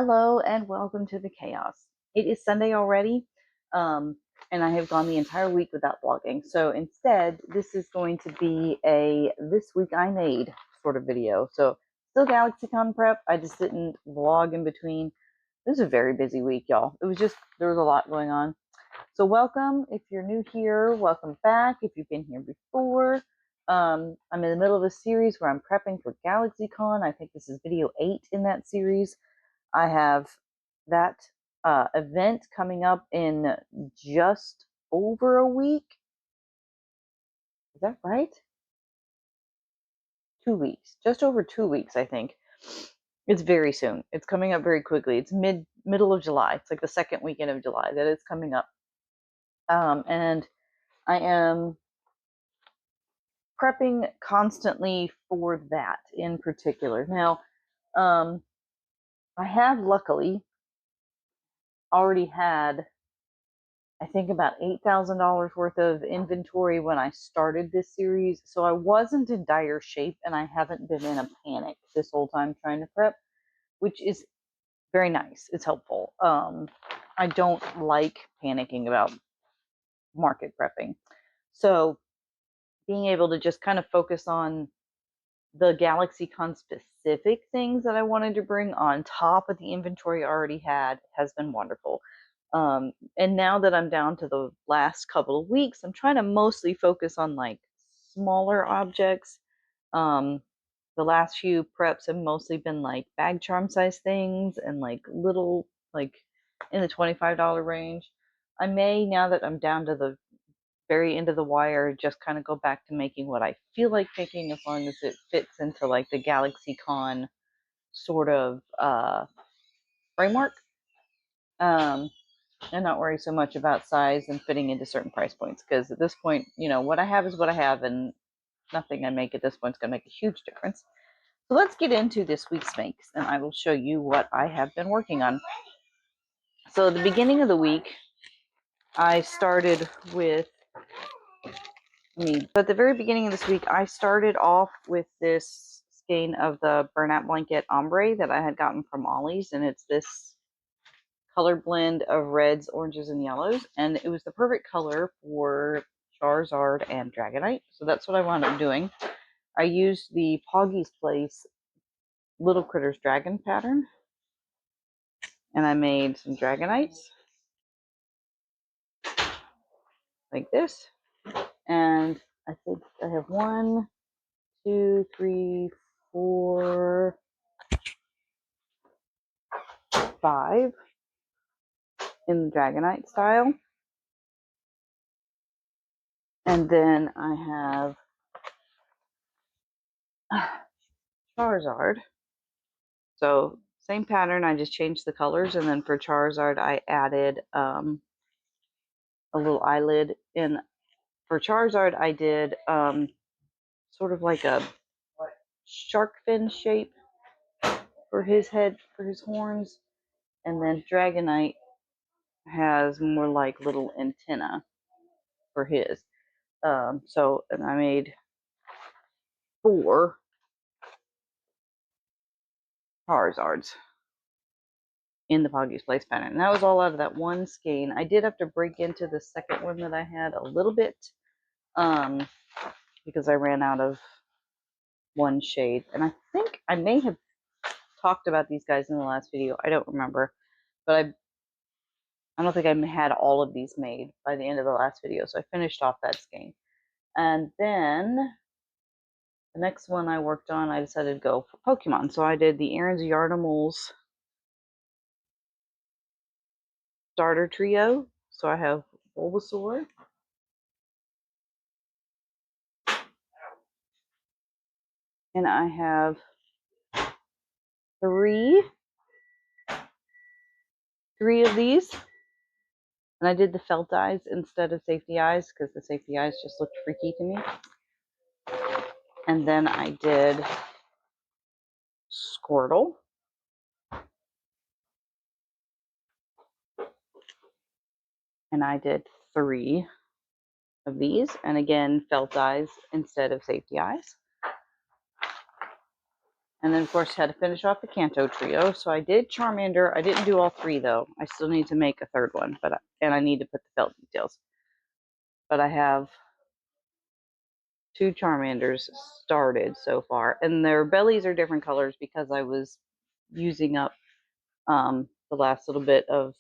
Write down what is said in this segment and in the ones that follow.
Hello and welcome to the chaos. It is Sunday already, and I have gone the entire week without vlogging. So instead, this is going to be a This Week I Made sort of video. So still GalaxyCon Prep. I just didn't vlog in between. It was a very busy week, y'all. There was a lot going on. So welcome. If you're new here, welcome back. If you've been here before, I'm in the middle of a series where I'm prepping for GalaxyCon. I think this is video 8 in that series. I have that event coming up in just over a week. Is that right? 2 weeks. Just over 2 weeks, I think. It's very soon. It's coming up very quickly. It's middle of July. It's like the second weekend of July that it's coming up. And I am prepping constantly for that in particular. Now, I have luckily already had, I think, about $8,000 worth of inventory when I started this series. So I wasn't in dire shape and I haven't been in a panic this whole time trying to prep, which is very nice. It's helpful. I don't like panicking about market prepping. So being able to just kind of focus on the GalaxyCon specific things that I wanted to bring on top of the inventory I already had has been wonderful. And now that I'm down to the last couple of weeks, I'm trying to mostly focus on like smaller objects. The last few preps have mostly been like bag charm size things and like little, like in the $25 range. I may, now that I'm down to the very end of the wire, just kind of go back to making what I feel like making, as long as it fits into like the GalaxyCon sort of framework. And not worry so much about size and fitting into certain price points, because at this point, what I have is what I have, and nothing I make at this point is going to make a huge difference. So let's get into this week's makes, and I will show you what I have been working on. So at the beginning of the week, I started with at the very beginning of this week, I started off with this skein of the Burnout Blanket Ombre that I had gotten from Ollie's, and it's this color blend of reds, oranges, and yellows, and it was the perfect color for Charizard and Dragonite, so that's what I wound up doing. I used the Pawgysplace Little Critters Dragon pattern, and I made some Dragonites like this, and I think I have 1, 2, 3, 4, 5 in the Dragonite style. And then I have Charizard. So same pattern, I just changed the colors. And then for Charizard, I added a little eyelid. And for Charizard, I did sort of like a shark fin shape for his head, for his horns. And then Dragonite has more like little antenna for his. And I made 4 Charizards in the Pawgysplace pattern. And that was all out of that one skein. I did have to break into the second one that I had a little bit, because I ran out of one shade. And I think I may have talked about these guys in the last video. I don't remember. But I don't think I had all of these made by the end of the last video. So I finished off that skein. And then the next one I worked on, I decided to go for Pokemon. So I did the Erin's Yarnimals starter trio. So I have Bulbasaur, and I have 3 of these. And I did the felt eyes instead of safety eyes because the safety eyes just looked freaky to me. And then I did Squirtle. And I did 3 of these. And again, felt eyes instead of safety eyes. And then, of course, had to finish off the Kanto trio. So I did Charmander. I didn't do all 3, though. I still need to make a 3rd one, and I need to put the felt details. But I have 2 Charmanders started so far. And their bellies are different colors because I was using up the last little bit of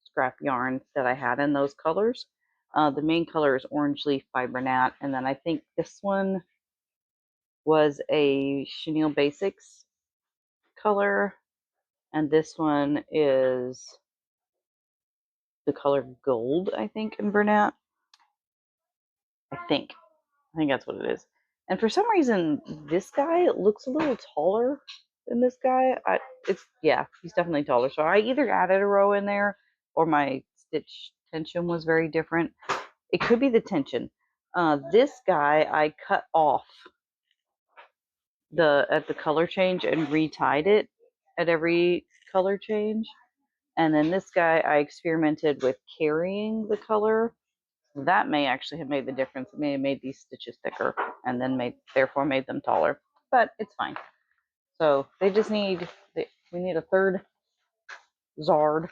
scrap yarn that I had in those colors. The main color is Orange Leaf Fiber Nat. And then I think this one was a Chenille Basics color, and this one is the color gold, I think, in Bernat. I think that's what it is. And for some reason, this guy looks a little taller than this guy. He's definitely taller. So I either added a row in there, or my stitch tension was very different. It could be the tension. This guy I cut off at the color change and retied it at every color change. And then this guy I experimented with carrying the color. That may actually have made the difference. It may have made these stitches thicker and then therefore made them taller, but it's fine. So they just we need a 3rd Zard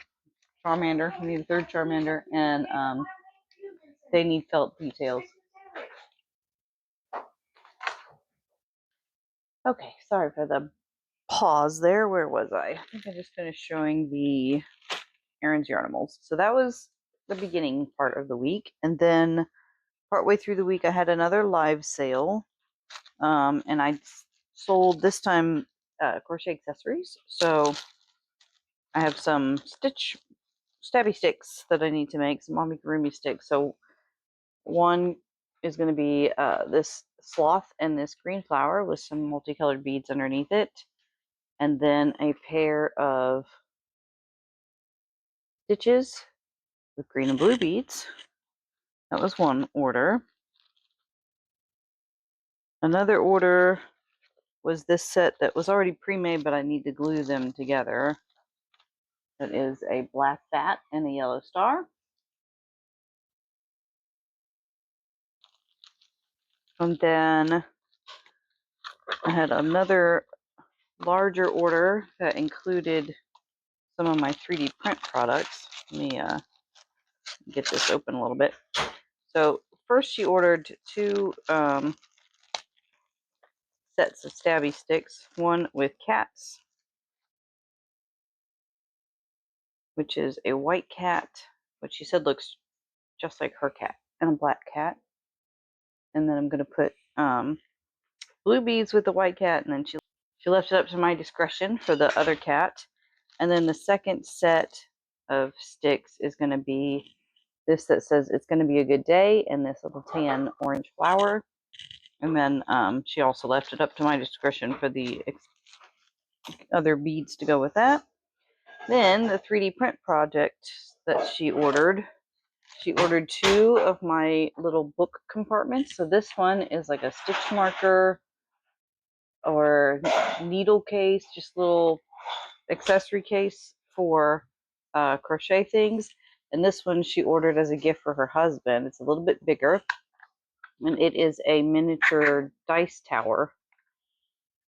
Charmander. We need a 3rd Charmander, and they need felt details. Okay, sorry for the pause there. Where was I? I think I just finished showing the Erin's Yarnimals. So that was the beginning part of the week. And then partway through the week, I had another live sale. And I sold this time crochet accessories. So I have some stabby sticks that I need to make, some amigurumi sticks. So one is going to be this sloth and this green flower with some multicolored beads underneath it. And then a pair of stitches with green and blue beads. That was one order. Another order was this set that was already pre-made, but I need to glue them together. That is a black bat and a yellow star. And then I had another larger order that included some of my 3D print products. Let me get this open a little bit. So first she ordered 2 sets of stabby sticks, one with cats, which is a white cat, which she said looks just like her cat, and a black cat. And then I'm going to put blue beads with the white cat, and then she left it up to my discretion for the other cat. And then the second set of sticks is going to be this that says it's going to be a good day, and this little tan orange flower. And then she also left it up to my discretion for the other beads to go with that. Then the 3D print project that she ordered 2 of my little book compartments. So this one is like a stitch marker or needle case, just little accessory case for crochet things. And this one she ordered as a gift for her husband. It's a little bit bigger, and it is a miniature dice tower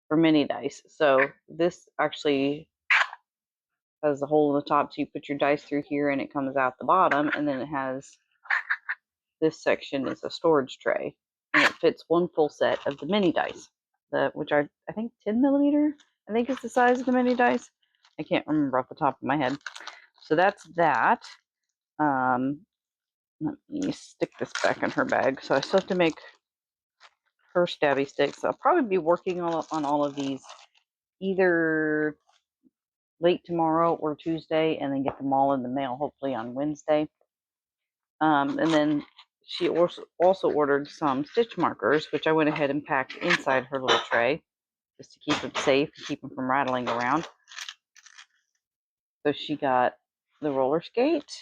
for mini dice. So this actually has a hole in the top, so you put your dice through here and it comes out the bottom, and then it has this section is a storage tray, and it fits one full set of the mini dice, which are I think 10mm. I think is the size of the mini dice. I can't remember off the top of my head. So that's that. Let me stick this back in her bag. So I still have to make her stabby sticks. I'll probably be working on all of these either late tomorrow or Tuesday, and then get them all in the mail hopefully on Wednesday. And then she also ordered some stitch markers, which I went ahead and packed inside her little tray just to keep them safe and keep them from rattling around. So she got the roller skate,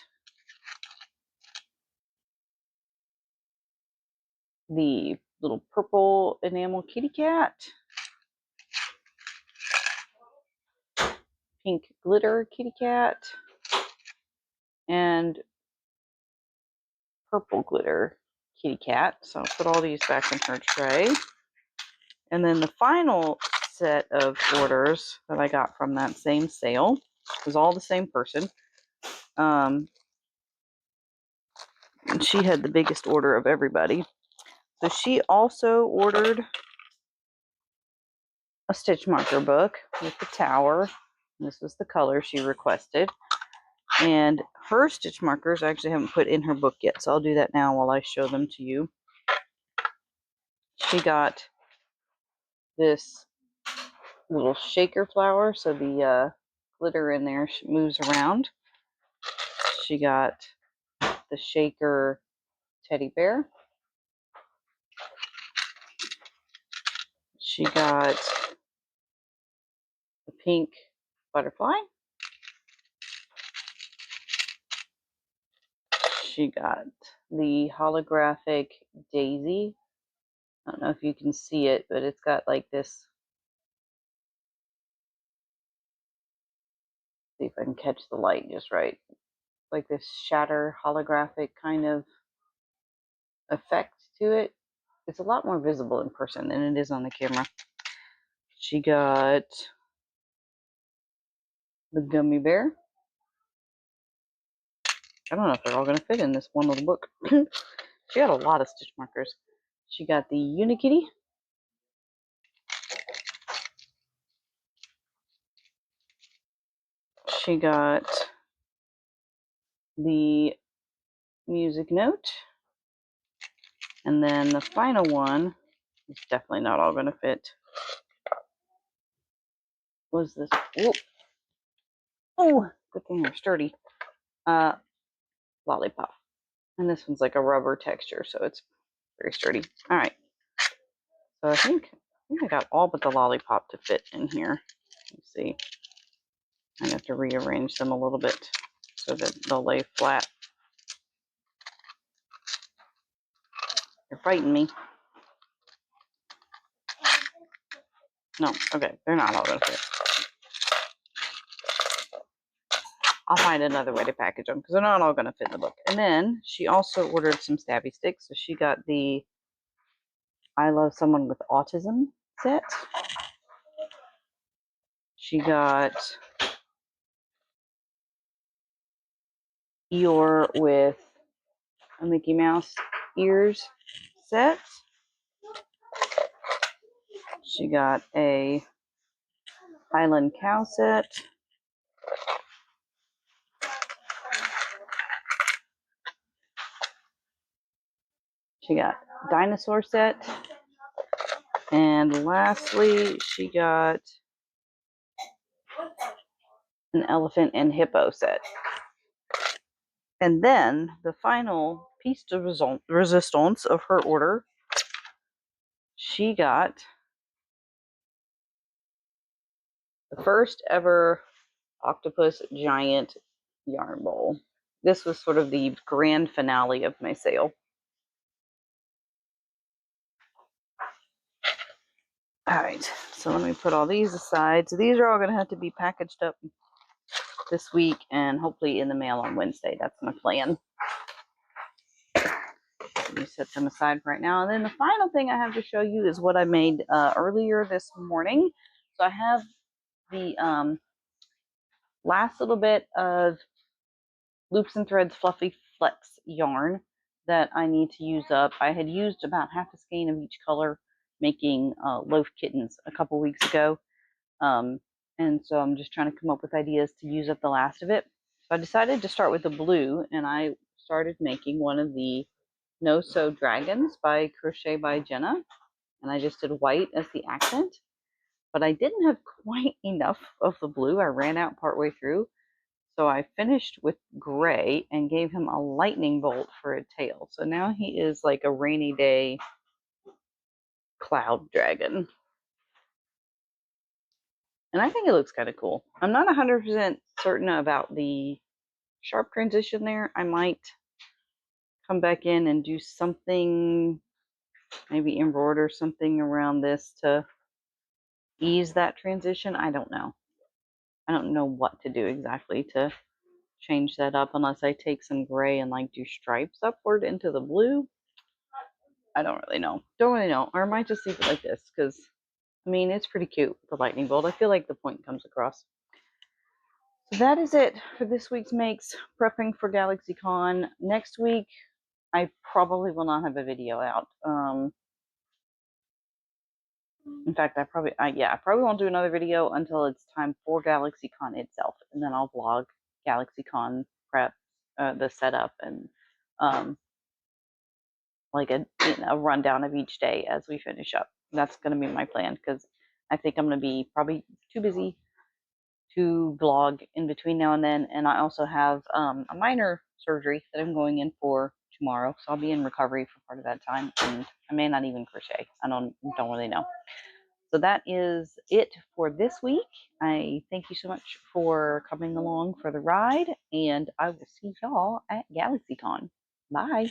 the little purple enamel kitty cat, pink glitter kitty cat, and purple glitter kitty cat. So I'll put all these back in her tray. And then the final set of orders that I got from that same sale. It was all the same person. And she had the biggest order of everybody. So she also ordered a stitch marker book with the tower. This was the color she requested. And her stitch markers I actually haven't put in her book yet, so I'll do that now while I show them to you. She got this little shaker flower, so the glitter in there moves around. She got the shaker teddy bear. She got the pink butterfly. She got the holographic daisy. I don't know if you can see it, but it's got like this. See if I can catch the light just right. Like this shatter holographic kind of effect to it. It's a lot more visible in person than it is on the camera. She got the gummy bear. I don't know if they're all going to fit in this one little book. She got a lot of stitch markers. She got the Unikitty. She got the music note. And then the final one is definitely not all going to fit. Was this? Oh, good thing they're sturdy. Lollipop. And this one's like a rubber texture, so it's very sturdy. All right. So I think I got all but the lollipop to fit in here. Let's see. I have to rearrange them a little bit so that they'll lay flat. You're fighting me. No, okay, they're not all gonna fit. I'll find another way to package them because they're not all gonna fit in the book. And then she also ordered some stabby sticks. So she got the I Love Someone with Autism set. She got Eeyore with a Mickey Mouse ears set. She got a Highland Cow set. She got dinosaur set. And lastly, she got an elephant and hippo set. And then the final piece de resistance of her order, she got the first ever octopus giant yarn bowl. This was sort of the grand finale of my sale. All right, so let me put all these aside. So these are all going to have to be packaged up this week and hopefully in the mail on Wednesday. That's my plan. Let me set them aside for right now. And then the final thing I have to show you is what I made earlier this morning. So I have the last little bit of Loops and Threads Fluffy Flex yarn that I need to use up. I had used about half a skein of each color making loaf kittens a couple weeks ago. And so I'm just trying to come up with ideas to use up the last of it. So I decided to start with the blue, and I started making one of the No Sew Dragons by Crochet by Jenna. And I just did white as the accent. But I didn't have quite enough of the blue. I ran out partway through. So I finished with gray and gave him a lightning bolt for a tail. So now he is like a rainy day cloud dragon. And I think it looks kind of cool. I'm not 100% certain about the sharp transition there. I might come back in and do something, maybe embroider something around this to ease that transition. I don't know. I don't know what to do exactly to change that up unless I take some gray and like do stripes upward into the blue. I don't really know. Or I might just leave it like this because I mean, it's pretty cute, the lightning bolt. I feel like the point comes across. So that is it for this week's makes. Prepping for GalaxyCon. Next week, I probably will not have a video out. In fact, I probably won't do another video until it's time for GalaxyCon itself, and then I'll vlog GalaxyCon Prep, the setup, and like a rundown of each day as we finish up. That's going to be my plan, because I think I'm going to be probably too busy to vlog in between now and then. And I also have a minor surgery that I'm going in for tomorrow, so I'll be in recovery for part of that time, and I may not even crochet. I don't really know. So that is it for this week. I thank you so much for coming along for the ride, and I will see y'all at GalaxyCon. Bye.